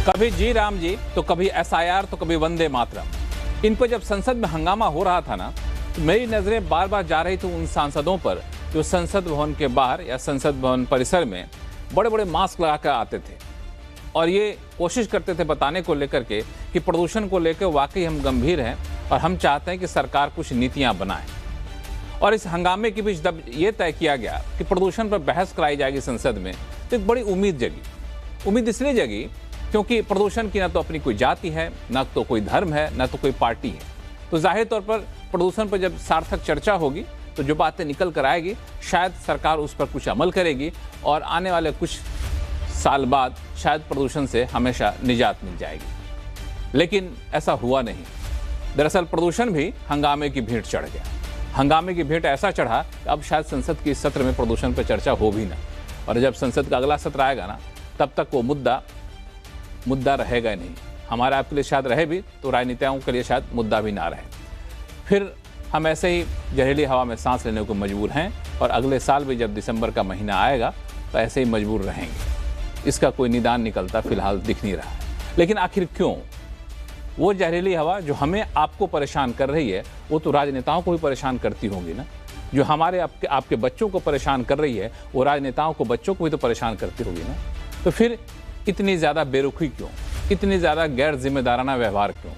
कभी जी राम जी तो कभी एसआईआर तो कभी वंदे मातरम। इन पर जब संसद में हंगामा हो रहा था ना, तो मेरी नजरें बार बार जा रही थी उन सांसदों पर जो संसद भवन के बाहर या संसद भवन परिसर में बड़े बड़े मास्क लगाकर आते थे और ये कोशिश करते थे बताने को लेकर के कि प्रदूषण को लेकर वाकई हम गंभीर हैं और हम चाहते हैं कि सरकार कुछ नीतियां बनाए। और इस हंगामे के बीच जब ये तय किया गया कि प्रदूषण पर बहस कराई जाएगी संसद में, तो एक बड़ी उम्मीद जगी। उम्मीद इसलिए जगी क्योंकि प्रदूषण की ना तो अपनी कोई जाति है, ना तो कोई धर्म है, ना तो कोई पार्टी है। तो जाहिर तौर पर प्रदूषण पर जब सार्थक चर्चा होगी तो जो बातें निकल कर आएगी शायद सरकार उस पर कुछ अमल करेगी और आने वाले कुछ साल बाद शायद प्रदूषण से हमेशा निजात मिल जाएगी। लेकिन ऐसा हुआ नहीं। दरअसल प्रदूषण भी हंगामे की भेंट चढ़ गया। हंगामे की भेंट ऐसा चढ़ा कि अब शायद संसद के इस सत्र में प्रदूषण पर चर्चा हो भी ना, और जब संसद का अगला सत्र आएगा ना, तब तक वो मुद्दा रहेगा नहीं। हमारे आपके लिए शायद रहे भी, तो राजनीतियों के लिए शायद मुद्दा भी ना रहे। फिर हम ऐसे ही जहरीली हवा में सांस लेने को मजबूर हैं और अगले साल भी जब दिसंबर का महीना आएगा तो ऐसे ही मजबूर रहेंगे। इसका कोई निदान निकलता फिलहाल दिख नहीं रहा है। लेकिन आखिर क्यों? वो जहरीली हवा जो हमें आपको परेशान कर रही है, वो तो राजनेताओं को भी परेशान करती होंगी ना। जो हमारे आपके बच्चों को परेशान कर रही है, वो राजनेताओं को, बच्चों को भी तो परेशान करती होगी ना। तो फिर इतनी ज़्यादा बेरुखी क्यों? इतनी ज़्यादा गैर जिम्मेदाराना व्यवहार क्यों?